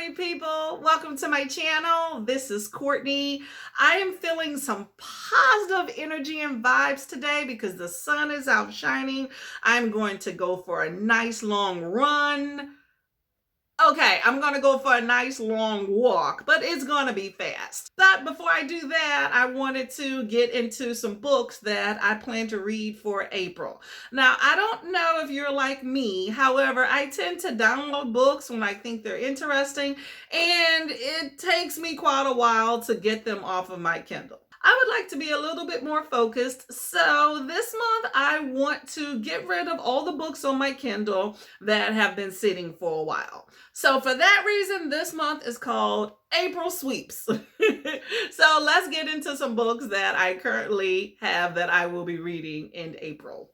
party people. Welcome to my channel. This is Courtney. I am feeling some positive energy and vibes today because the sun is out shining. I'm going to go for a nice long run. Okay, I'm going to go for a nice long walk, but it's going to be fast. But before I do that, I wanted to get into some books that I plan to read for April. Now, I don't know if you're like me. However, I tend to download books when I think they're interesting, and it takes me quite a while to get them off of my Kindle. I would like to be a little bit more focused. So this month I want to get rid of all the books on my Kindle that have been sitting for a while. So for that reason, this month is called April Sweeps. So let's get into some books that I currently have that I will be reading in April.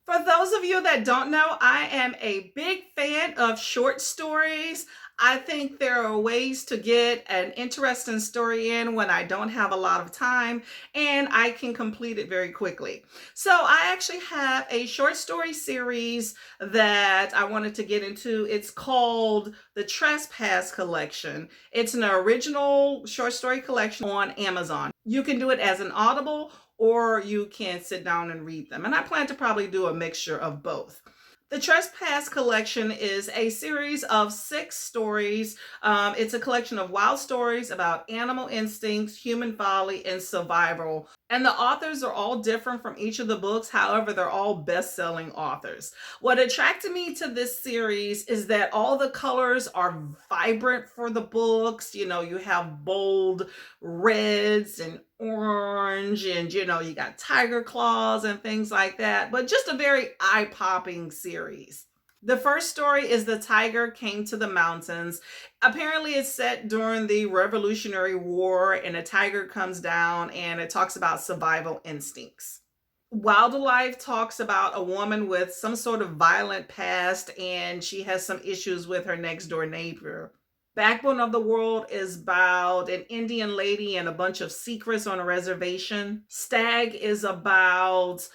For those of you that don't know, I am a big fan of short stories. I think there are ways to get an interesting story in when I don't have a lot of time, and I can complete it very quickly. So I actually have a short story series that I wanted to get into. It's called the Trespass Collection. It's an original short story collection on Amazon. You can do it as an Audible, or you can sit down and read them. And I plan to probably do a mixture of both. The Trespass Collection is a series of 6 stories. It's a collection of wild stories about animal instincts, human folly, and survival. And the authors are all different from each of the books. However, they're all best-selling authors. What attracted me to this series is that all the colors are vibrant for the books. You know, you have bold reds and orange, and you got tiger claws and things like that, but just a very eye-popping series. The first story is The Tiger Came to the Mountains. Apparently it's set during the Revolutionary War, and a tiger comes down, and it talks about survival instincts. Wildlife talks about a woman with some sort of violent past, and she has some issues with her next door neighbor. Backbone of the World is about an Indian lady and a bunch of secrets on a reservation. Stag is about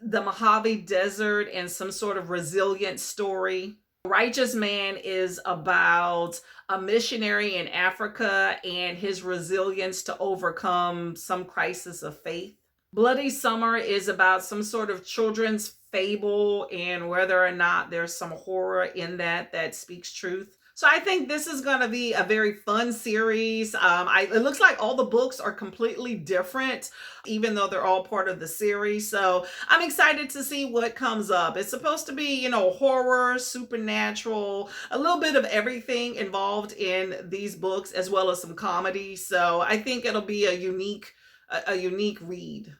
the Mojave Desert and some sort of resilient story. Righteous Man is about a missionary in Africa and his resilience to overcome some crisis of faith. Bloody Summer is about some sort of children's fable and whether or not there's some horror in that speaks truth. So I think this is going to be a very fun series. It looks like all the books are completely different, even though they're all part of the series. So I'm excited to see what comes up. It's supposed to be, horror, supernatural, a little bit of everything involved in these books, as well as some comedy. So I think it'll be a unique read.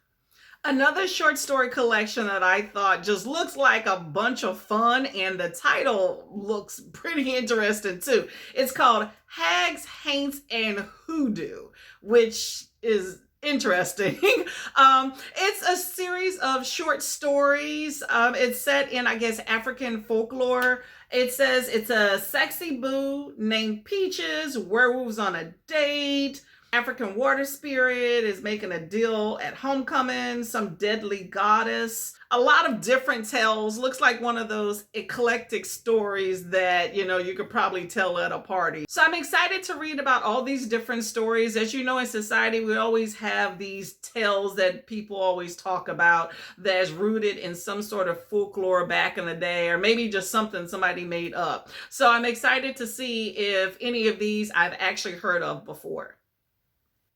Another short story collection that I thought just looks like a bunch of fun, and the title looks pretty interesting too. It's called Hags, Haints, and Hoodoo, which is interesting. It's a series of short stories. It's set in, I guess, African folklore. It says it's a sexy boo named Peaches, werewolves on a date, African water spirit is making a deal at homecoming, some deadly goddess, a lot of different tales. Looks like one of those eclectic stories that, you could probably tell at a party. So I'm excited to read about all these different stories. As you know, in society, we always have these tales that people always talk about that's rooted in some sort of folklore back in the day, or maybe just something somebody made up. So I'm excited to see if any of these I've actually heard of before.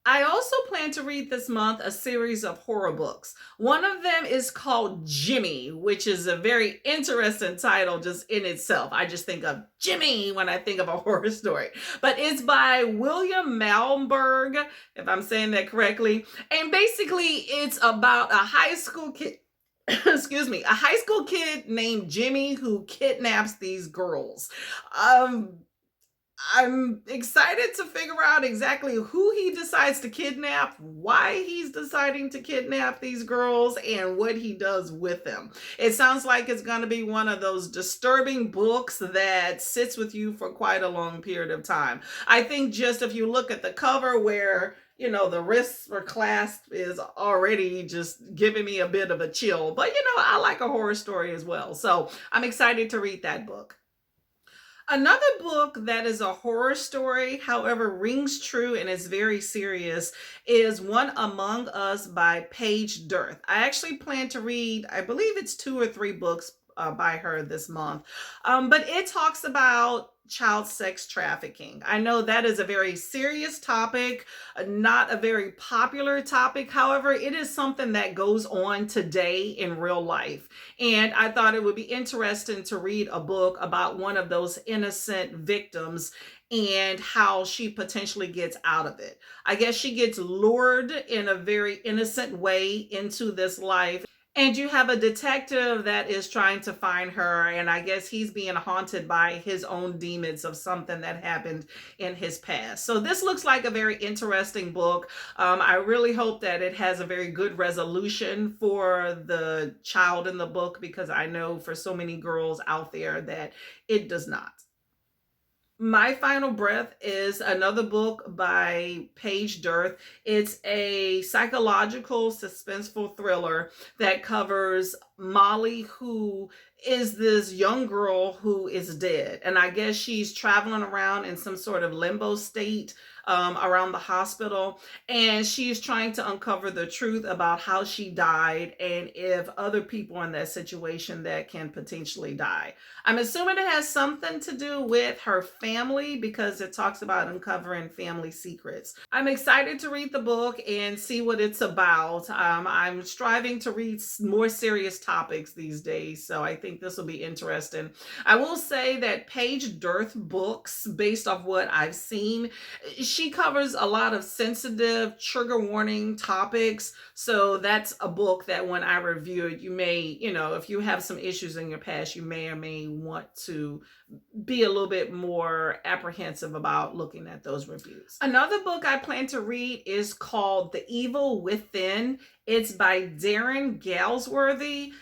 I also plan to read this month a series of horror books. One of them is called Jimmy, which is a very interesting title just in itself. I just think of Jimmy when I think of a horror story. But it's by William Malmberg, if I'm saying that correctly. And basically it's about a high school kid, excuse me, a high school kid named Jimmy who kidnaps these girls. I'm excited to figure out exactly who he decides to kidnap, why he's deciding to kidnap these girls, and what he does with them. It sounds like it's going to be one of those disturbing books that sits with you for quite a long period of time. I think just if you look at the cover where the wrists were clasped is already just giving me a bit of a chill. But, I like a horror story as well. So I'm excited to read that book. Another book that is a horror story, however, rings true and is very serious, is One Among Us by Paige Dearth. I actually plan to read, I believe it's 2 or 3 books by her this month. But it talks about child sex trafficking. I know that is a very serious topic, not a very popular topic. However, it is something that goes on today in real life. And I thought it would be interesting to read a book about one of those innocent victims and how she potentially gets out of it. I guess she gets lured in a very innocent way into this life. And you have a detective that is trying to find her, and I guess he's being haunted by his own demons of something that happened in his past. So this looks like a very interesting book. I really hope that it has a very good resolution for the child in the book, because I know for so many girls out there that it does not. My Final Breath is another book by Paige Dearth. It's a psychological, suspenseful thriller that covers Molly, who is this young girl who is dead. And I guess she's traveling around in some sort of limbo state around the hospital. And she's trying to uncover the truth about how she died and if other people in that situation that can potentially die. I'm assuming it has something to do with her family because it talks about uncovering family secrets. I'm excited to read the book and see what it's about. I'm striving to read more serious topics these days, so I think this will be interesting. I will say that Paige Dearth books, based off what I've seen, she covers a lot of sensitive, trigger warning topics. So that's a book that when I review it, you may, if you have some issues in your past, you may or may want to be a little bit more apprehensive about looking at those reviews. Another book I plan to read is called The Evil Within. It's by Darren Galsworthy.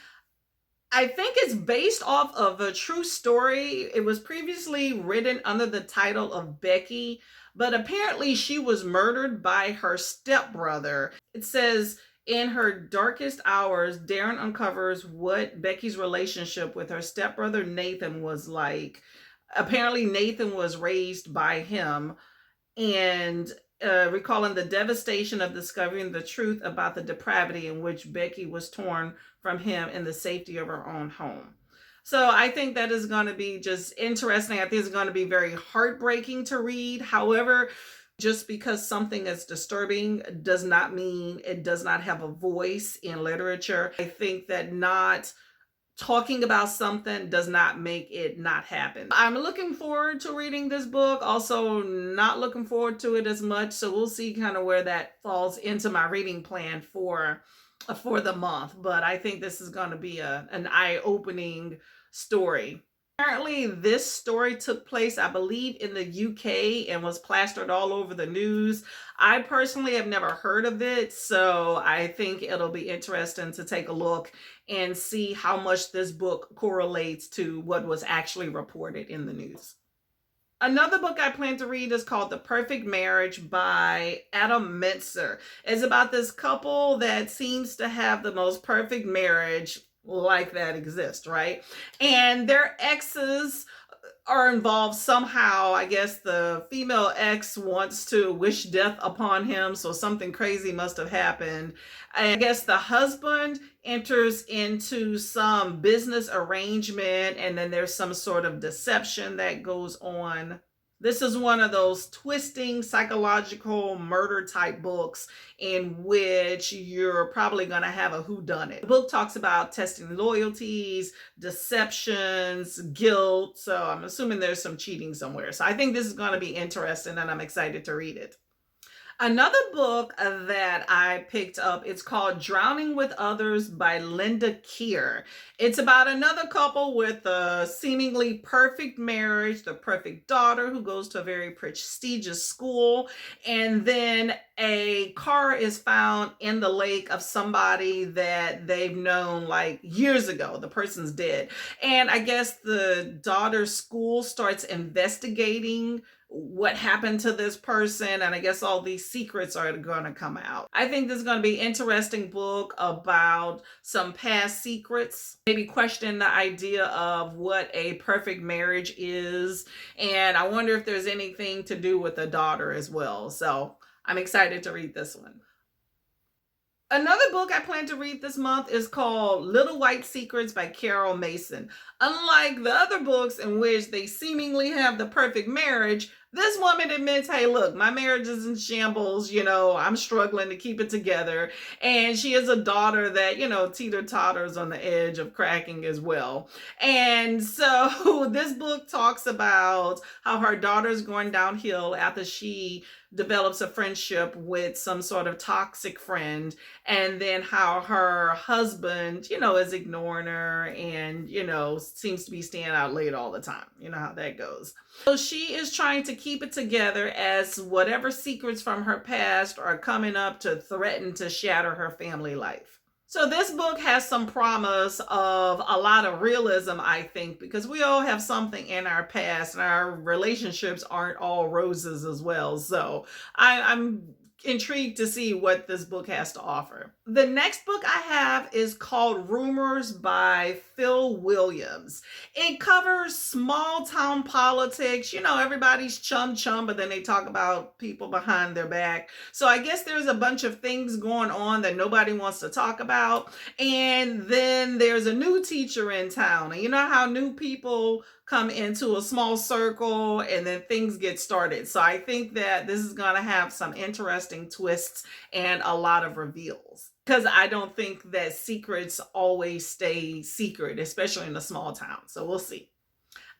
I think it's based off of a true story. It was previously written under the title of Becky, but apparently she was murdered by her stepbrother. It says, in her darkest hours, Darren uncovers what Becky's relationship with her stepbrother Nathan was like. Apparently, Nathan was raised by him, and recalling the devastation of discovering the truth about the depravity in which Becky was torn from him in the safety of her own home. So I think that is going to be just interesting. I think it's going to be very heartbreaking to read. However, just because something is disturbing does not mean it does not have a voice in literature. I think that not talking about something does not make it not happen. I'm looking forward to reading this book, also not looking forward to it as much. So we'll see kind of where that falls into my reading plan for the month. But I think this is going to be an eye-opening story. Apparently, this story took place, I believe, in the UK and was plastered all over the news. I personally have never heard of it, so I think it'll be interesting to take a look and see how much this book correlates to what was actually reported in the news. Another book I plan to read is called The Perfect Marriage by Adam Mentzer. It's about this couple that seems to have the most perfect marriage like that exists, right? And their exes are involved somehow. I guess the female ex wants to wish death upon him, so something crazy must have happened. I guess the husband enters into some business arrangement, and then there's some sort of deception that goes on. This is one of those twisting psychological murder type books in which you're probably going to have a whodunit. The book talks about testing loyalties, deceptions, guilt. So I'm assuming there's some cheating somewhere. So I think this is going to be interesting and I'm excited to read it. Another book that I picked up, it's called Drowning with Others by Linda Keir. It's about another couple with a seemingly perfect marriage, the perfect daughter who goes to a very prestigious school, and then a car is found in the lake of somebody that they've known like years ago. The person's dead. And I guess the daughter's school starts investigating what happened to this person, and I guess all these secrets are going to come out. I think this is going to be an interesting book about some past secrets, maybe question the idea of what a perfect marriage is, and I wonder if there's anything to do with the daughter as well. So I'm excited to read this one. Another book I plan to read this month is called Little White Secrets by Carol Mason. Unlike the other books in which they seemingly have the perfect marriage, this woman admits, hey, look, my marriage is in shambles. I'm struggling to keep it together. And she has a daughter that, teeter-totters on the edge of cracking as well. And so this book talks about how her daughter's going downhill after she develops a friendship with some sort of toxic friend, and then how her husband, is ignoring her and, seems to be staying out late all the time. You know how that goes. So she is trying to keep it together as whatever secrets from her past are coming up to threaten to shatter her family life. So this book has some promise of a lot of realism, I think, because we all have something in our past and our relationships aren't all roses as well. So I'm intrigued to see what this book has to offer. The next book I have is called Rumors by Phil Williams. It covers small town politics. Everybody's chum, but then they talk about people behind their back. So I guess there's a bunch of things going on that nobody wants to talk about. And then there's a new teacher in town. And you know how new people come into a small circle and then things get started. So I think that this is going to have some interesting twists and a lot of reveals, because I don't think that secrets always stay secret, especially in a small town. So we'll see.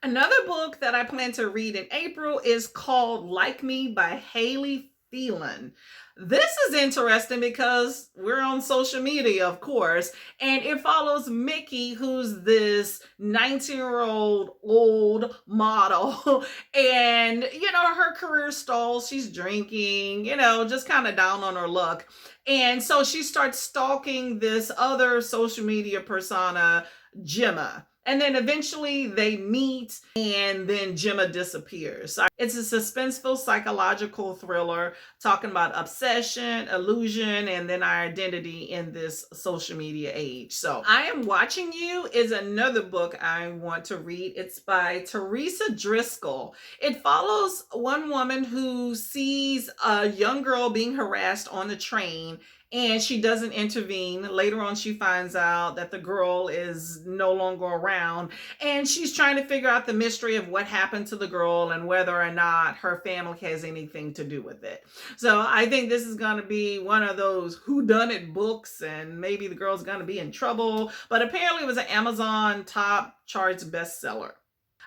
Another book that I plan to read in April is called Like Me by Haley Phelan. This is interesting because we're on social media, of course, and it follows Mickey, who's this 19-year-old old model, and, her career stalls. She's drinking, just kind of down on her luck. And so she starts stalking this other social media persona, Gemma. And then eventually they meet, and then Gemma disappears. So it's a suspenseful psychological thriller talking about obsession, illusion, and then our identity in this social media age. So I Am Watching You is another book I want to read. It's by Teresa Driscoll. It follows one woman who sees a young girl being harassed on the train, and she doesn't intervene. Later on, she finds out that the girl is no longer around, and she's trying to figure out the mystery of what happened to the girl and whether or not her family has anything to do with it. So I think this is going to be one of those whodunit books, and maybe the girl's going to be in trouble, but apparently it was an Amazon top charts bestseller.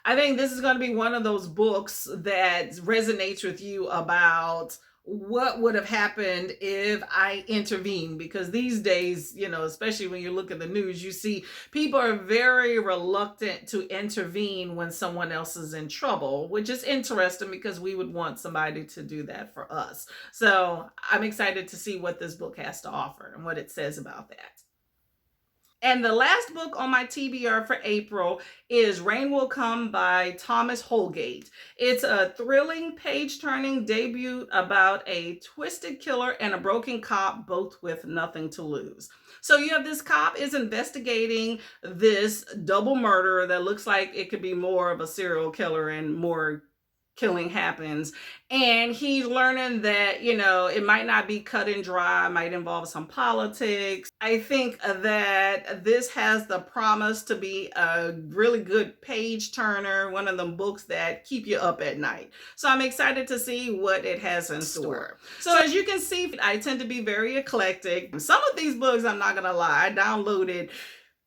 I think this is going to be one of those books that resonates with you about what would have happened if I intervened, because these days, especially when you look at the news, you see people are very reluctant to intervene when someone else is in trouble, which is interesting because we would want somebody to do that for us. So I'm excited to see what this book has to offer and what it says about that. And the last book on my TBR for April is Rain Will Come by Thomas Holgate. It's a thrilling, page-turning debut about a twisted killer and a broken cop, both with nothing to lose. So you have this cop is investigating this double murder that looks like it could be more of a serial killer and more killing happens, and he's learning that it might not be cut and dry, might involve some politics. I think that this has the promise to be a really good page turner, one of them books that keep you up at night. So I'm excited to see what it has in store. So as you can see, I tend to be very eclectic. Some of these books, I'm not gonna lie, I downloaded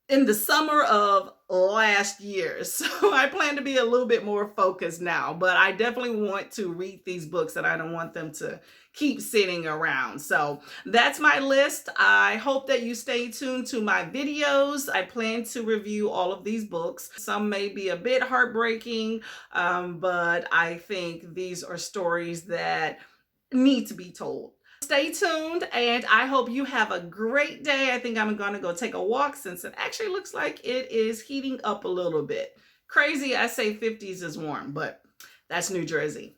in the summer of last year. So I plan to be a little bit more focused now, but I definitely want to read these books and I don't want them to keep sitting around. So that's my list. I hope that you stay tuned to my videos. I plan to review all of these books. Some may be a bit heartbreaking, but I think these are stories that need to be told. Stay tuned, and I hope you have a great day. I think I'm going to go take a walk since it actually looks like it is heating up a little bit. Crazy, I say 50s is warm, but that's New Jersey.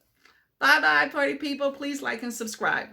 Bye bye, party people. Please like and subscribe.